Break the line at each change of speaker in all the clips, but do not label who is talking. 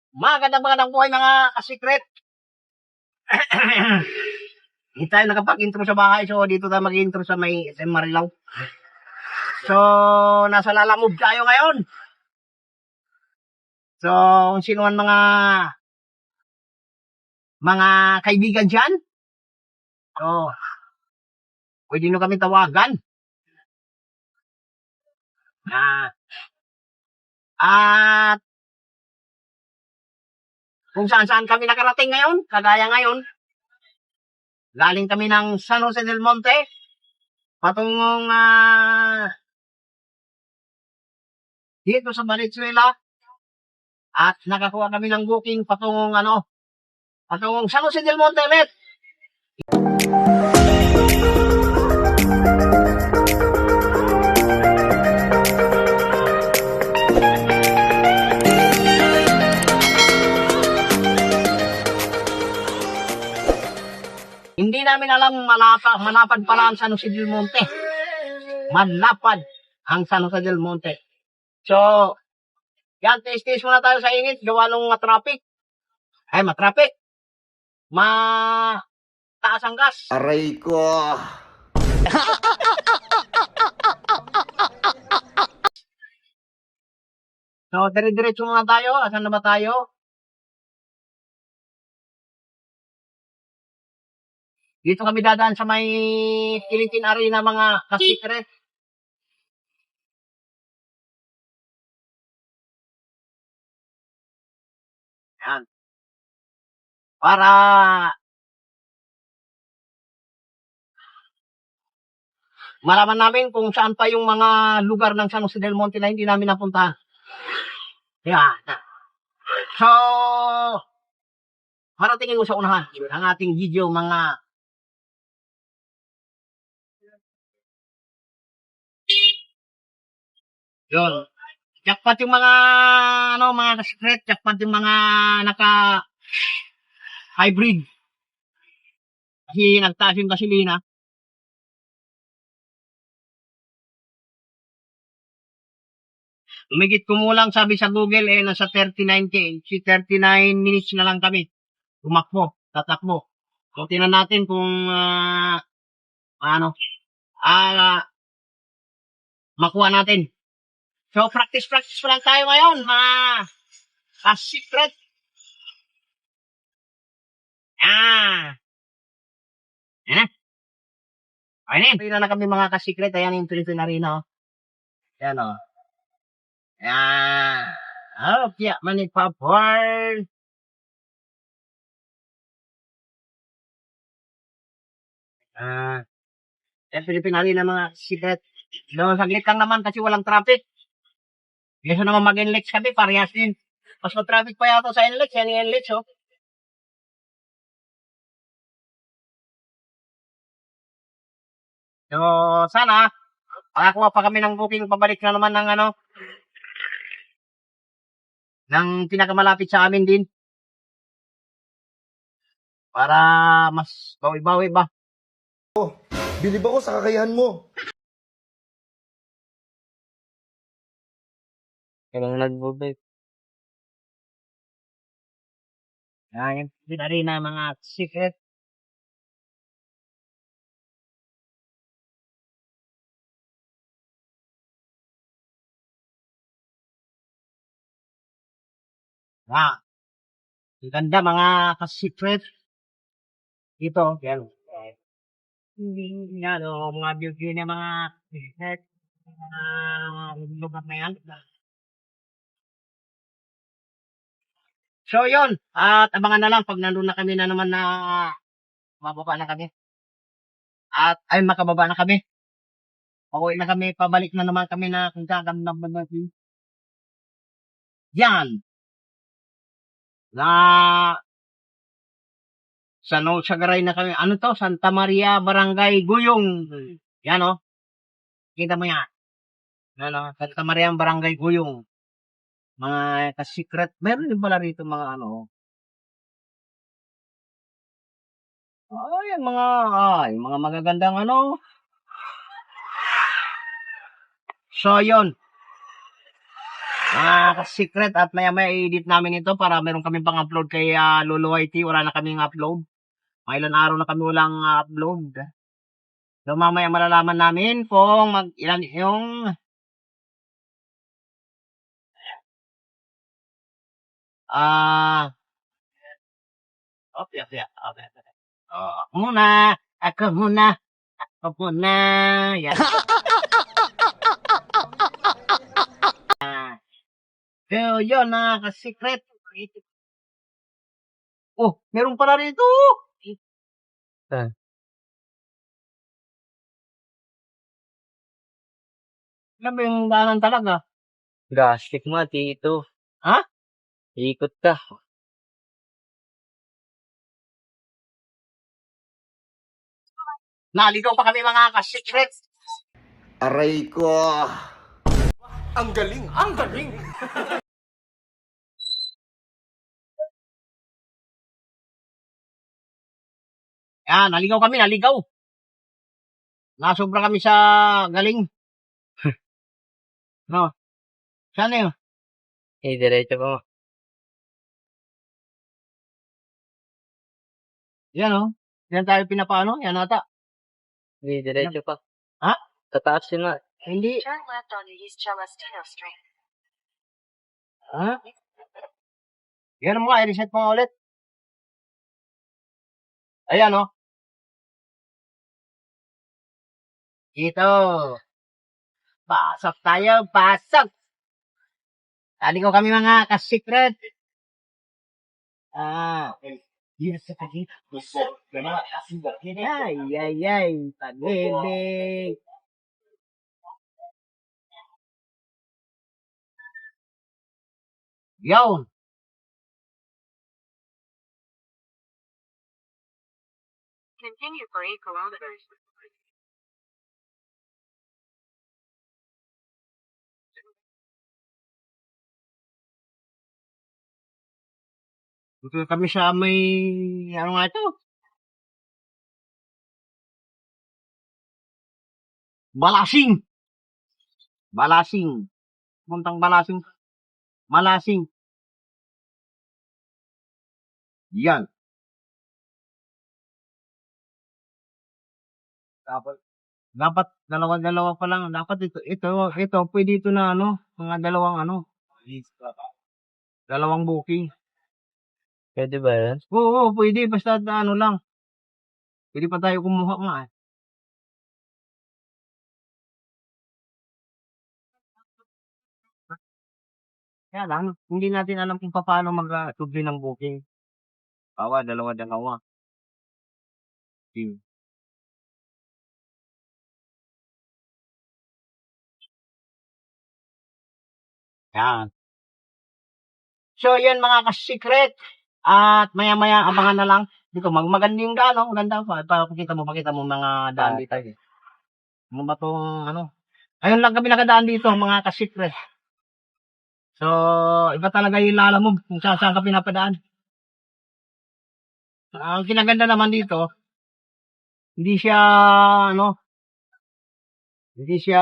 Magandang buhay mga kasikret. Hindi tayo nakapag-intro sa bahay. So, dito tayo mag-intro sa may SM Marilao. So, nasa Lalamove tayo ngayon. So, kung sino man mga kaibigan dyan, so, pwede nyo kami tawagan. At, kung saan-saan kami nakarating ngayon, kagaya ngayon, galing kami ng San Jose del Monte, patungong dito sa Valenzuela, at nakakuha kami ng booking patungong San Jose del Monte ulit. Hindi namin alam malapad pala ang San Jose del Monte. Malapad ang San Jose del Monte. So, yan, tis-tis muna tayo sa ingit. Gawa nung matraffic. Ay, matraffic. Taas ang gas.
Aray ko.
So, dire-diretso muna tayo. Asan na ba tayo? Dito kami dadaan sa may Philippine Arena mga kasikret. Yan. Para malaman namin kung saan pa yung mga lugar ng San Jose del Monte na hindi namin napuntahan. Yan. So, paratingin mo sa unahan ang ating video mga yun. Jackpot yung mga secret, jackpot yung mga naka hybrid. Kasi nagtaas yung gasolina. Umigit kumulang sabi sa Google nasa 39K. Si 39 minutes na lang kami. Tatakbo. So tingnan natin kung makuha natin. So, practice pa lang tayo ngayon, mga ka-secret. Ayun na kami mga ka-secret. Ayan yung Philippine Arena. Ayan o. Ayan. Oh, kaya manipapor. Ayan, Philippine Arena mga secret. No, saglit lang naman kasi walang traffic. Gusto naman mag-NLEX kami, parehas din. Mas traffic pa yata sa NLEX, yan yung NLEX, oh. So, sana, makakuha pa kami ng booking pabalik na naman ng pinakamalapit sa amin din. Para mas bawi-bawi ba?
Bilib ako sa kakayahan mo.
Kailang nag-move. Yan, yung arena mga secret. Ang ganda mga ka-secret. Dito, yan. Yan, mga view niya mga secret. Lugar na yan. So, yun. At abangan na lang pag nandun na kami na naman na mababa na kami. Makababa na kami. Pauwi na kami, pabalik na naman kami na kung gaganda ba natin. Yan. Sa garay na kami. Ano to? Santa Maria, Barangay Guyong. Yan o. Kita mo yan. Ano, Santa Maria, Barangay Guyong. Mga ka-secret. Meron din pala rito mga yan mga magagandang So, yun. Secret at maya-maya i-edit namin ito para meron kami pang upload kay Lolo YT. Wala na kaming upload. Mga ilan araw na kami walang upload. So mamaya malalaman namin kung ilan yung okay. Ako muna, yan. So, yun, ka-secret. Oh, meron pala rito.
Ah.
Alam mo yung daanan talaga?
Gastik mo, tito.
Ha?
Ikot ka.
Naligaw pa kami mga ka-secret.
Aray ko.
Yan, naligaw kami, naligaw. Nasobra kami sa galing. No. Saan na yun?
Diretso ka mo.
Yan oh. Yan tayo pinapaano, yan ata.
Diretso pa.
Ha?
Tataas yun nga.
Hindi.
Turn left on East Celestino Street.
Ha? Yan mo nga, i-reset mo nga ulit. Ayan oh. Ito. Pasok tayo, pasok. Naligaw kami mga ka-secret. Yes, ay, pag-ibig. Yo!
Continue for 8 kilometers.
Dito kami sa may, ano nga ito? Balasing! Balasing. Puntang Balasing. Malasing. Yan. Dapat dalawa-dalawa pa lang. Dapat ito, pwede ito na ano, mga dalawang ano. Dalawang booking.
Pwede ba yan?
Oo, pwede. Basta ano lang. Pwede pa tayo kumuha nga eh. Kaya lang, hindi natin alam kung paano mag-tubli ng booking. Bawa, dalawa-dalawa. Team. Yan. So, yan mga ka-secret. At maya-maya, abangan na lang. Dito, maganda yung daan, no? Maganda pa. Pakita mo mga daan dito. Ano ba itong, ano? Ayun lang kami nakadaan dito, mga ka-secret. So, iba talaga yung lala mo kung saan ka pinapadaan. Ang kinaganda naman dito, hindi siya, ano, hindi siya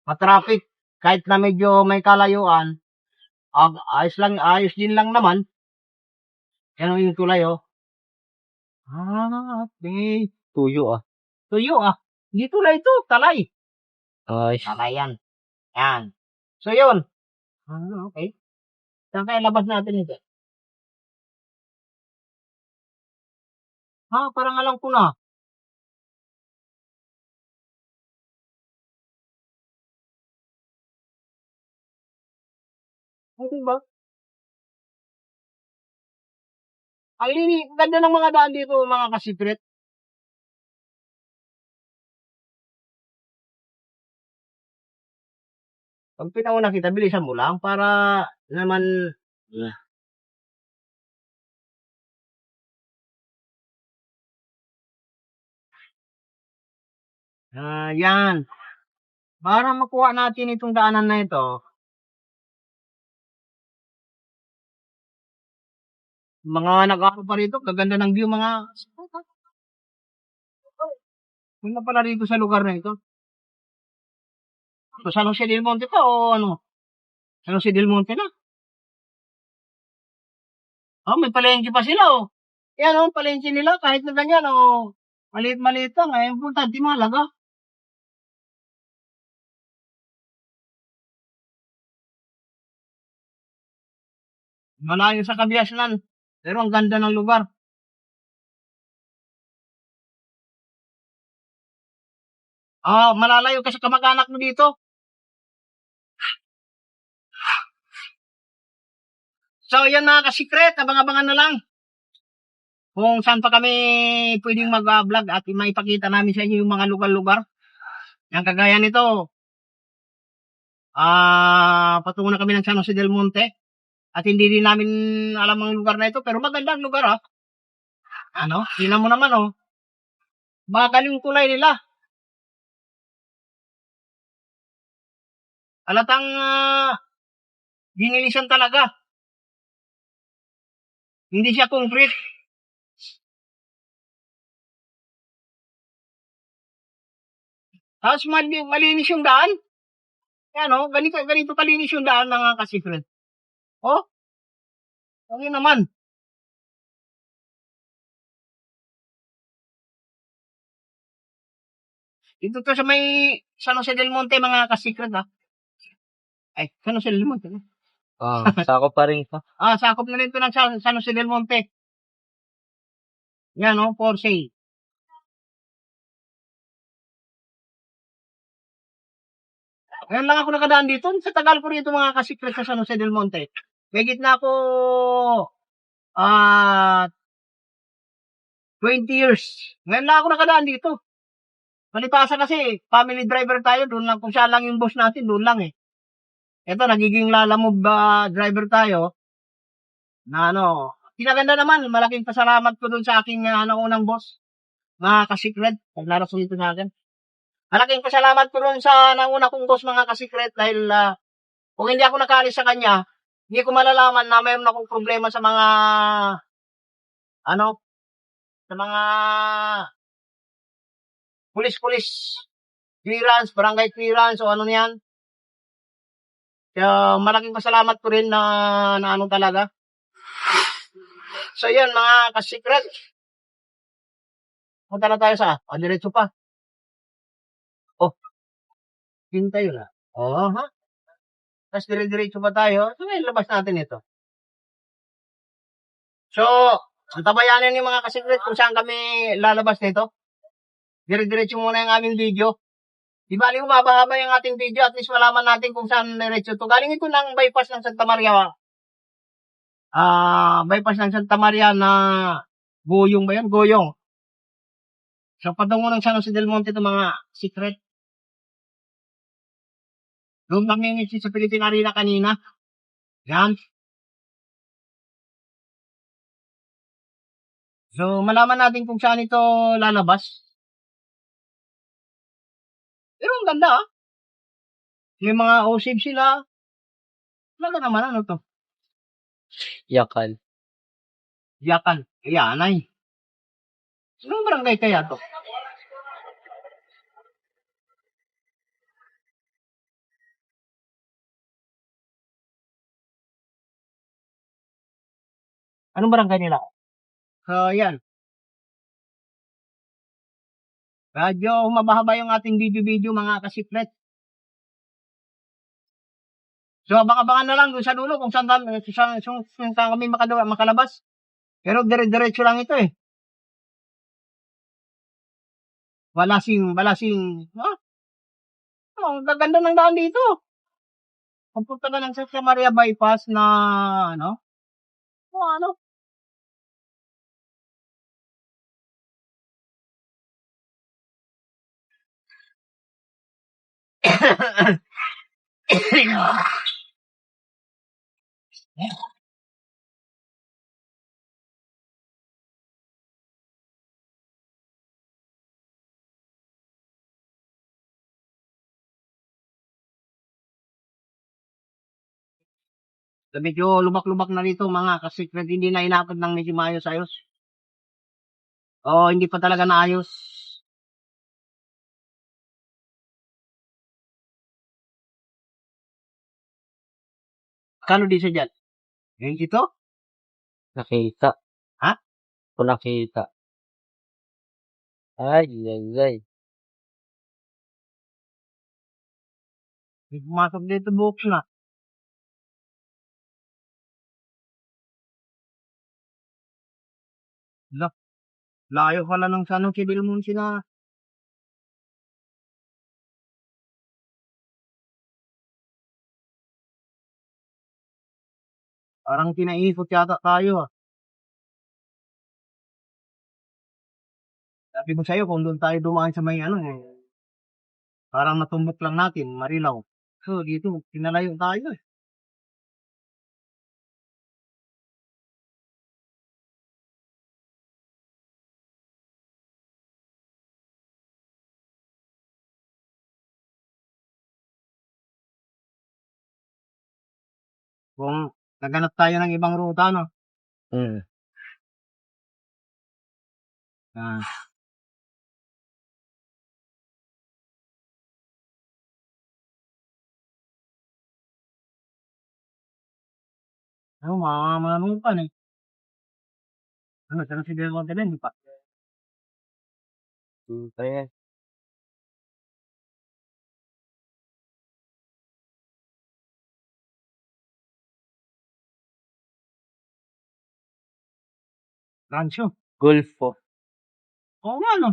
matraffic. Kahit na medyo may kalayuan, ayos din lang naman. Yan yung tulay, oh. Okay.
Tuyo ah.
Tuyo, Hindi tulay ito, talay.
Ayos.
Talay yan. Yan. So, yun. Okay. Saan kaya labas natin ito? Parang alam ko na. Okay ba? Ang ganda ng mga daan dito, mga ka-secret. Pag pinauna kita, bilisan mo lang para naman... Yan. Para makuha natin itong daanan na ito, mga nag-ako pa rito, gaganda ng view mga... Punta pala rito sa lugar na ito. So, San Jose del Monte pa o ano? San Jose del Monte na. Oh, may palengke pa sila, oh. Yan, oh, palengke nila, kahit na ganyan, oh. Maliit-maliit lang, eh. Importante mahalaga. Malayo sa Kabiasnan. Pero ang ganda ng lugar. Malalayo ka sa kamag-anak mo dito. So, yan mga kasikret, abang-abangan na lang. Kung saan pa kami pwedeng mag-vlog at maipakita namin sa inyo yung mga lugar-lugar. Yang kagaya nito. Patungo na kami ng San Jose del Monte. At hindi din namin alam ang lugar na ito. Pero maganda ang lugar, ah. Ano? Tingnan mo naman, oh. Magaling kulay nila. Halatang ginilisan talaga. Hindi siya concrete. Tapos malinis yung daan. Yan, oh. Ganito kalinis yung daan ng kasikret. Oh. Okay naman. Dito to sa may San Jose del Monte, mga kasikret, ah. Ay, San Jose del Monte.
Sako pa rin ito.
Sakop na rin ito ng San Jose del Monte. Yan, oh, for sale. Ngayon lang ako nakadaan dito. Sa tagal ko rito, mga kasikret, sa San Jose del Monte. May gitna ako 20 years. Ngayon lang ako nakadaan dito. Malipasa kasi, family driver tayo. Doon lang, kung saan lang yung boss natin, doon lang, eh. Ito, nagiging lalamove driver tayo. Na ano, pinaganda naman. Malaking pasalamat ko doon sa aking unang boss. Mga kasikret. Pag naraso dito sa akin. Malaking pasalamat ko doon sa nauna kong boss, mga kasikret. Dahil kung hindi ako nakaalis sa kanya, hindi ko malalaman na mayroon akong problema sa mga sa mga pulis clearance, barangay clearance o ano niyan. Kaya malaking pasalamat ko rin na ano talaga. So yan mga kasikret. Punta na tayo sa diretso pa. Oh, hinta yun ah. Ha? Tapos dire-diretso pa tayo. So labas natin ito. So, ang tabayanan yung mga kasikret kung saan kami lalabas nito. Dire-diretso muna yung aming video. Di bali humaba-haba yung ating video, at least malaman natin kung saan diretso to. Galing ito ng bypass ng Santa Maria. Bypass ng Santa Maria na Goyong ba yan? Goyong. So, patungo ng San Jose del Monte ito, mga secret. Doon kami sa Philippine Arena kanina. Yan. So, malaman natin kung saan ito lalabas. Pero ang ganda, ah. May mga OSIB sila. Wala naman, ano to?
Yakal.
Kaya, anay. Anong barangay kaya to? Anong barangay nila? Yan. Radyo, humabahaba yung ating video, mga kasiklet. So, abang-abangan na lang doon sa dulo kung saan kami makalabas. Pero dire-diretso lang ito, eh. Balasing. Ang gaganda ng daan dito. Pupunta ka ng Santa Maria bypass na, ano? Medyo lubak-lubak na dito, mga kasikret. Hindi na inakot ng medyo maayos-ayos. Hindi pa talaga naayos. Kano di siya dyan? Yung ito?
Nakita.
Ha?
Kung nakita. Ay, ay, ay.
May pumasok dito buhok na. La, layo pala ng sa ano, Kibil mo sina. Parang kinaikot yata tayo ah. Sabi ko sa'yo kung doon tayo dumaan sa may ano eh. Parang natumbok lang natin, Marilaw. So dito, pinalayo tayo eh. Kung naganap tayo ng ibang ruta, no?
Hmm.
Ah, ano, manupan eh. Ano, saan si Del Monte din, pa?
Dito yan.
Rancho.
Gulfo.
Oo nga, no?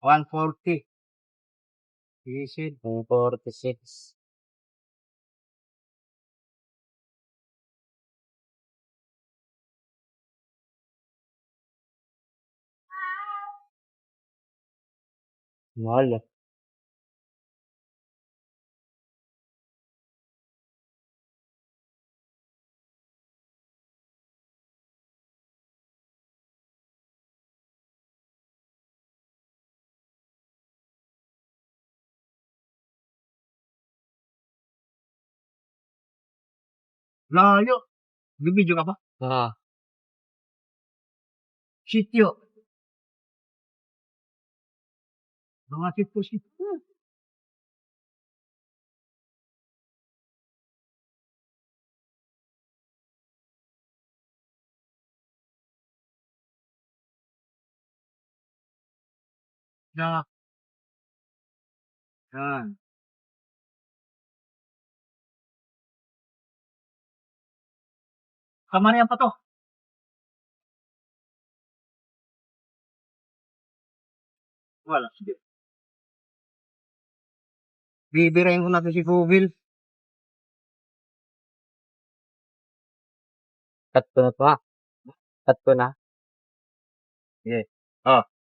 $140. Isid.
46. Mahal ah.
Layo. Bibidyo ka pa?
Ah,
Sityo. Mga sityo. Na, yan. Kamarihan pa to. Wala. Sige. Bibirahin ko natin si Kubil.
cut ko na to ah. Cut ko na.
Sige. Oh.